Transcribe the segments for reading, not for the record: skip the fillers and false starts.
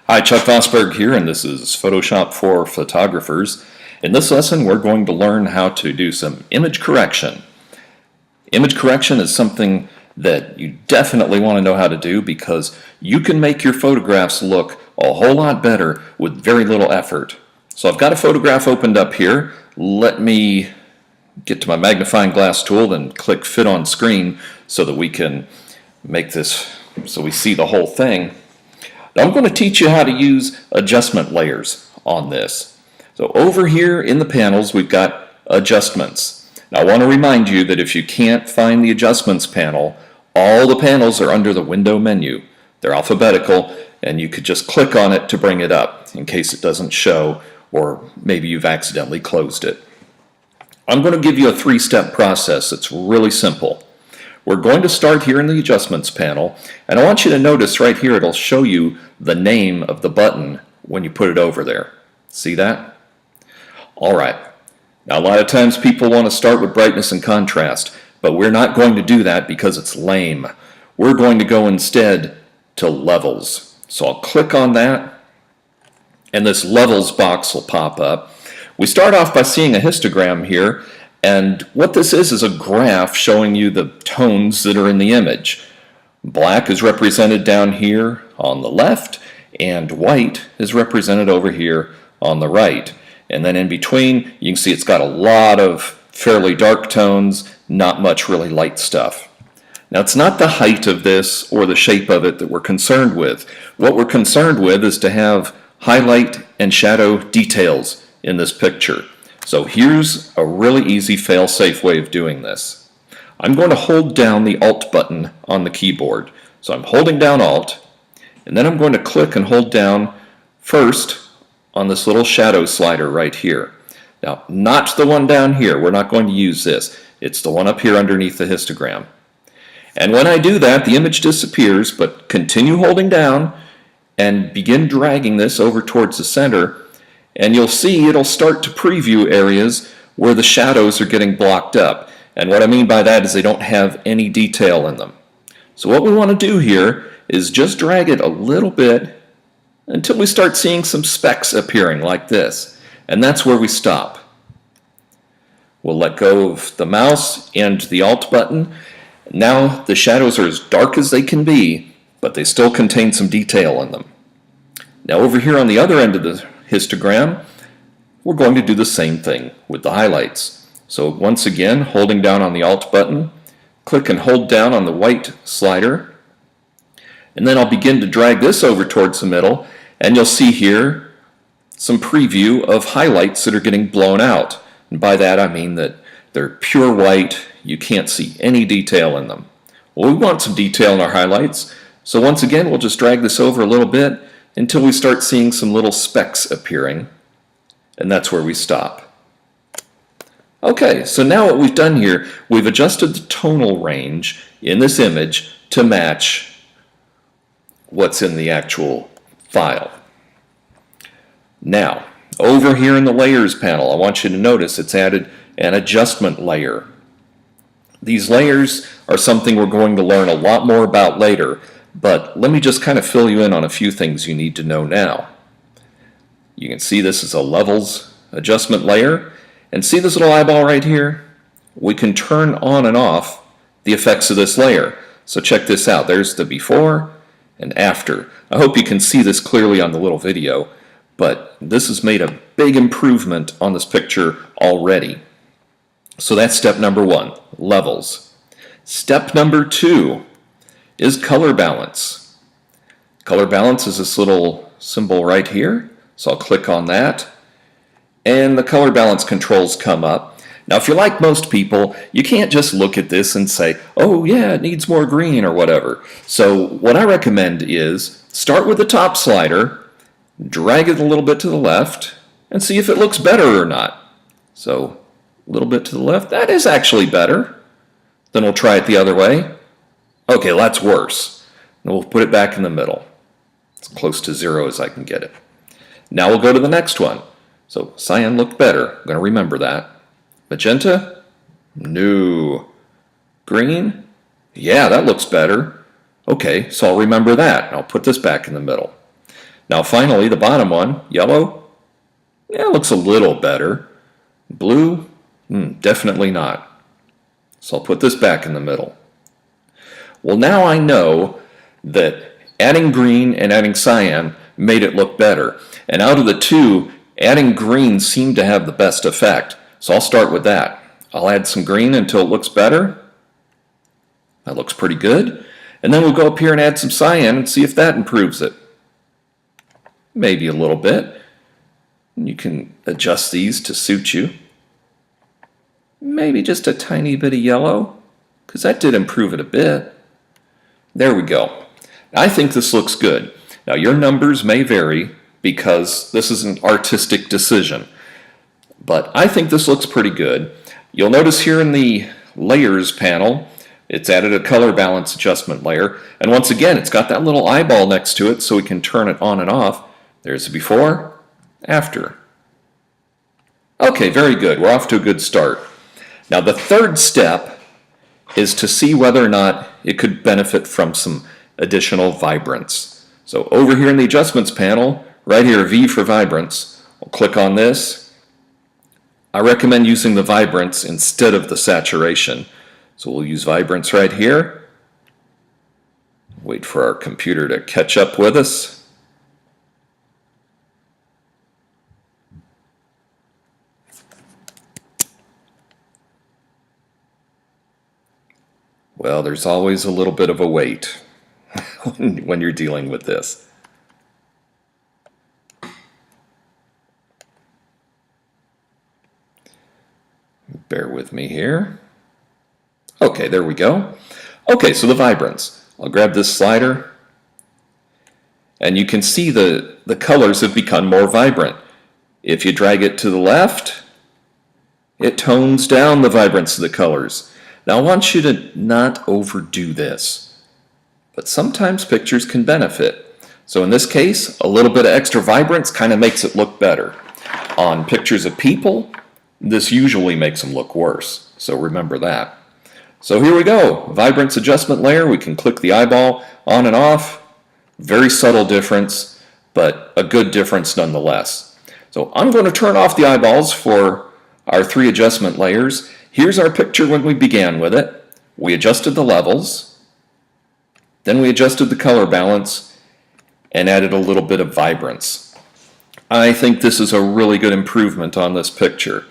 Hi, Chuck Vosburgh here, and this is Photoshop for Photographers. In this lesson, we're going to learn how to do some image correction. Image correction is something that you definitely want to know how to do because you can make your photographs look a whole lot better with very little effort. So I've got a photograph opened up here. Let me get to my magnifying glass tool and click Fit on Screen so that we can make this so we see the whole thing. Now I'm going to teach you how to use adjustment layers on this. So over here in the panels we've got adjustments. Now I want to remind you that if you can't find the adjustments panel, all the panels are under the window menu. They're alphabetical and you could just click on it to bring it up in case it doesn't show or maybe you've accidentally closed it. I'm going to give you a three-step process. It's really simple. We're going to start here in the adjustments panel, and I want you to notice right here it'll show you the name of the button when you put it over there. See that? Alright. Now a lot of times people want to start with brightness and contrast, but we're not going to do that because it's lame. We're going to go instead to levels. So I'll click on that, and this levels box will pop up. We start off by seeing a histogram here. And what this is a graph showing you the tones that are in the image. Black is represented down here on the left, and white is represented over here on the right. And then in between, you can see it's got a lot of fairly dark tones, not much really light stuff. Now it's not the height of this or the shape of it that we're concerned with. What we're concerned with is to have highlight and shadow details in this picture. So here's a really easy fail-safe way of doing this. I'm going to hold down the Alt button on the keyboard. So I'm holding down Alt, and then I'm going to click and hold down first on this little shadow slider right here. Now, not the one down here. We're not going to use this. It's the one up here underneath the histogram. And when I do that, the image disappears, but continue holding down and begin dragging this over towards the center. And you'll see it'll start to preview areas where the shadows are getting blocked up. And what I mean by that is they don't have any detail in them. So what we want to do here is just drag it a little bit until we start seeing some specks appearing like this. And that's where we stop. We'll let go of the mouse and the Alt button. Now the shadows are as dark as they can be, but they still contain some detail in them. Now over here on the other end of the histogram, we're going to do the same thing with the highlights. So once again, holding down on the Alt button, click and hold down on the white slider, and then I'll begin to drag this over towards the middle, and you'll see here some preview of highlights that are getting blown out. And by that I mean that they're pure white, you can't see any detail in them. Well, we want some detail in our highlights, so once again we'll just drag this over a little bit until we start seeing some little specks appearing, and that's where we stop. Okay, so now what we've done here, we've adjusted the tonal range in this image to match what's in the actual file. Now, over here in the Layers panel, I want you to notice it's added an adjustment layer. These layers are something we're going to learn a lot more about later, but let me just kind of fill you in on a few things you need to know now. You can see this is a levels adjustment layer, and see this little eyeball right here? We can turn on and off the effects of this layer. So check this out. There's the before and after. I hope you can see this clearly on the little video, but this has made a big improvement on this picture already. So that's step number one, levels. Step number two is color balance. Color balance is this little symbol right here. So I'll click on that, and the color balance controls come up. Now if you're like most people, you can't just look at this and say, oh yeah, it needs more green or whatever. So what I recommend is start with the top slider, drag it a little bit to the left, and see if it looks better or not. So a little bit to the left, that is actually better. Then we'll try it the other way. Okay, well, that's worse. And we'll put it back in the middle. It's close to 0 as I can get it. Now we'll go to the next one. So cyan looked better. I'm going to remember that. Magenta? No. Green? Yeah, that looks better. Okay, so I'll remember that. I'll put this back in the middle. Now finally, the bottom one, yellow, yeah, looks a little better. Blue, definitely not. So I'll put this back in the middle. Well, now I know that adding green and adding cyan made it look better. And out of the two, adding green seemed to have the best effect. So I'll start with that. I'll add some green until it looks better. That looks pretty good. And then we'll go up here and add some cyan and see if that improves it. Maybe a little bit. You can adjust these to suit you. Maybe just a tiny bit of yellow, because that did improve it a bit. There we go. I think this looks good. Now your numbers may vary because this is an artistic decision, but I think this looks pretty good. You'll notice here in the layers panel, it's added a color balance adjustment layer, and once again it's got that little eyeball next to it so we can turn it on and off. There's the before, after. Okay, very good. We're off to a good start. Now the third step is to see whether or not it could benefit from some additional vibrance. So over here in the adjustments panel, right here, V for vibrance, I'll click on this. I recommend using the vibrance instead of the saturation. So we'll use vibrance right here. Wait for our computer to catch up with us. Well, there's always a little bit of a wait when you're dealing with this. Bear with me here. Okay, there we go. Okay, so the vibrance. I'll grab this slider, and you can see the colors have become more vibrant. If you drag it to the left, it tones down the vibrance of the colors. Now I want you to not overdo this, but sometimes pictures can benefit. So in this case, a little bit of extra vibrance kind of makes it look better. On pictures of people, this usually makes them look worse, so remember that. So here we go, vibrance adjustment layer. We can click the eyeball on and off. Very subtle difference, but a good difference nonetheless. So I'm going to turn off the eyeballs for our 3 adjustment layers. Here's our picture when we began with it. We adjusted the levels, then we adjusted the color balance, and added a little bit of vibrance. I think this is a really good improvement on this picture,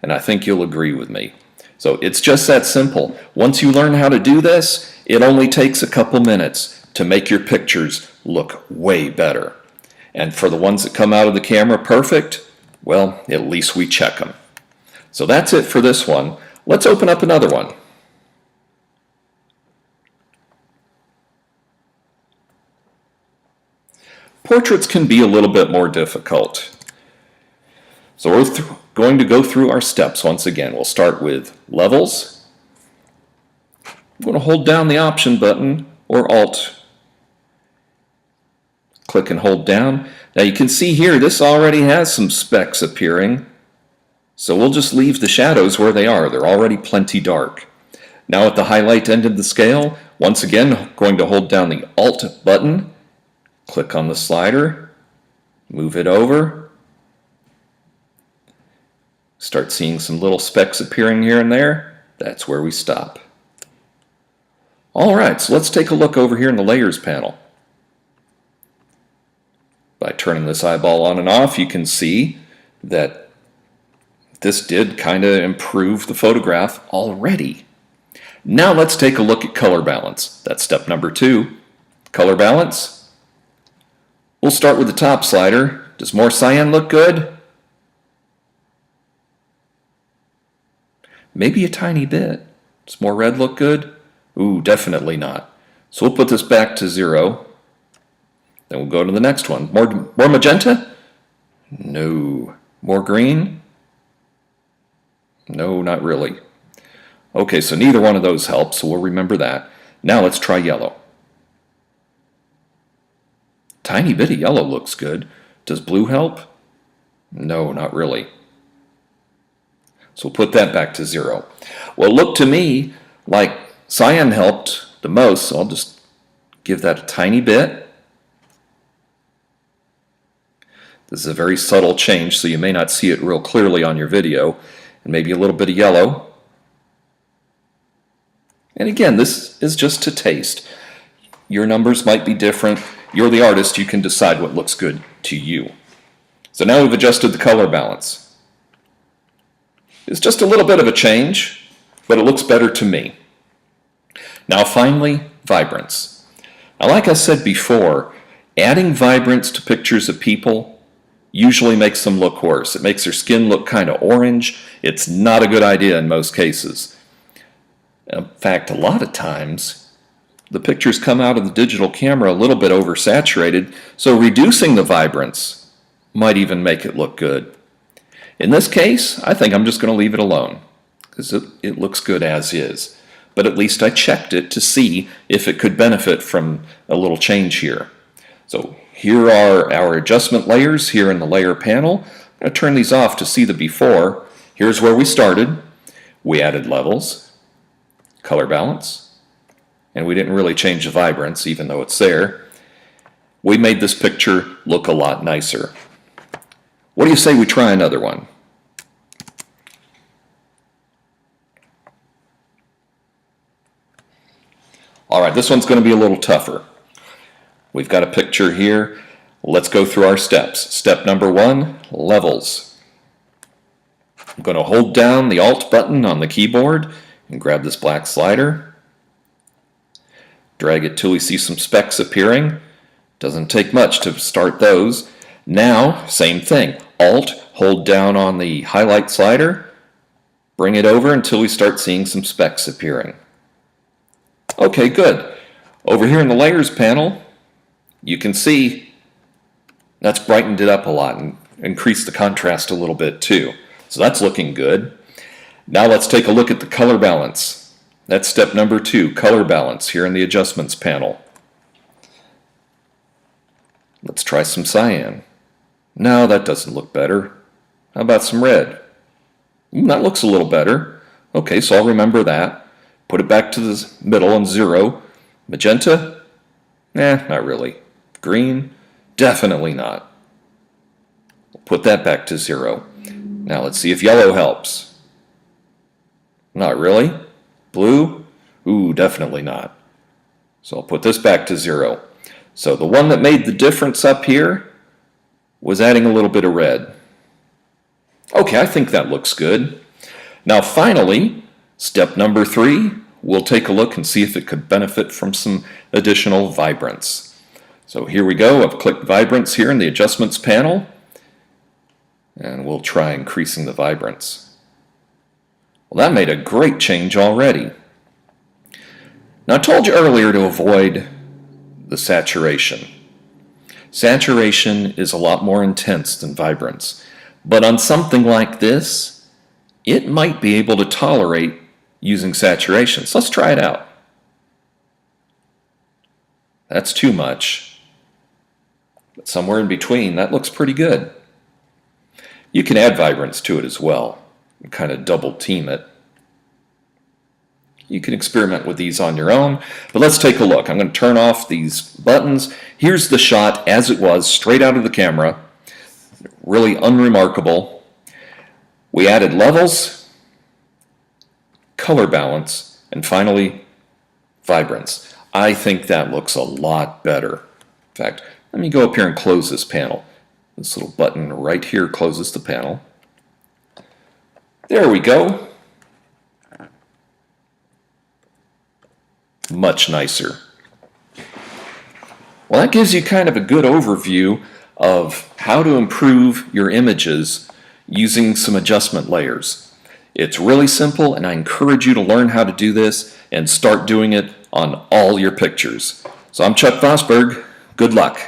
and I think you'll agree with me. So it's just that simple. Once you learn how to do this, it only takes a couple minutes to make your pictures look way better. And for the ones that come out of the camera perfect, well, at least we check them. So that's it for this one. Let's open up another one. Portraits can be a little bit more difficult. So we're going to go through our steps once again. We'll start with levels. I'm going to hold down the Option button or Alt. Click and hold down. Now you can see here this already has some specks appearing. So we'll just leave the shadows where they are. They're already plenty dark. Now at the highlight end of the scale, once again, going to hold down the Alt button, click on the slider, move it over, start seeing some little specks appearing here and there. That's where we stop. Alright, so let's take a look over here in the Layers panel. By turning this eyeball on and off, you can see that this did kind of improve the photograph already. Now let's take a look at color balance. That's step number 2. Color balance. We'll start with the top slider. Does more cyan look good? Maybe a tiny bit. Does more red look good? Ooh, definitely not. So we'll put this back to 0. Then we'll go to the next one. More magenta? No. More green? No, not really. Okay, so neither one of those helps, so we'll remember that. Now let's try yellow. Tiny bit of yellow looks good. Does blue help? No, not really. So we'll put that back to 0. Well, it looked to me like cyan helped the most, so I'll just give that a tiny bit. This is a very subtle change, so you may not see it real clearly on your video. And maybe a little bit of yellow. And again, this is just to taste. Your numbers might be different. You're the artist. You can decide what looks good to you. So now we've adjusted the color balance. It's just a little bit of a change, but it looks better to me. Now finally, vibrance. Now like I said before, adding vibrance to pictures of people usually makes them look worse. It makes their skin look kind of orange. It's not a good idea in most cases. In fact, a lot of times, the pictures come out of the digital camera a little bit oversaturated, so reducing the vibrance might even make it look good. In this case, I think I'm just going to leave it alone, because it looks good as is. But at least I checked it to see if it could benefit from a little change here. So here are our adjustment layers here in the layer panel. I'm going to turn these off to see the before. Here's where we started. We added levels, color balance, and we didn't really change the vibrance even though it's there. We made this picture look a lot nicer. What do you say we try another one? Alright, this one's going to be a little tougher. We've got a picture here. Let's go through our steps. Step number 1, levels. I'm going to hold down the Alt button on the keyboard and grab this black slider. Drag it till we see some specks appearing. Doesn't take much to start those. Now, same thing. Alt, hold down on the highlight slider. Bring it over until we start seeing some specks appearing. Okay, good. Over here in the layers panel, you can see that's brightened it up a lot and increased the contrast a little bit too. So that's looking good. Now let's take a look at the color balance. That's step number 2, color balance, here in the adjustments panel. Let's try some cyan. No, that doesn't look better. How about some red? That looks a little better. Okay, so I'll remember that. Put it back to the middle on 0. Magenta? Not really. Green? Definitely not. Put that back to 0. Now let's see if yellow helps. Not really. Blue? Ooh, definitely not. So I'll put this back to 0. So the one that made the difference up here was adding a little bit of red. Okay, I think that looks good. Now finally, step number 3, we'll take a look and see if it could benefit from some additional vibrance. So here we go. I've clicked vibrance here in the adjustments panel, and we'll try increasing the vibrance. Well, that made a great change already. Now I told you earlier to avoid the saturation. Saturation is a lot more intense than vibrance, but on something like this, it might be able to tolerate using saturation. So let's try it out. That's too much. But somewhere in between, that looks pretty good. You can add vibrance to it as well, and kind of double team it. You can experiment with these on your own, but let's take a look. I'm going to turn off these buttons. Here's the shot as it was, straight out of the camera. Really unremarkable. We added levels, color balance, and finally vibrance. I think that looks a lot better. In fact, let me go up here and close this panel. This little button right here closes the panel. There we go. Much nicer. Well, that gives you kind of a good overview of how to improve your images using some adjustment layers. It's really simple, and I encourage you to learn how to do this and start doing it on all your pictures. So I'm Chuck Vosburgh. Good luck.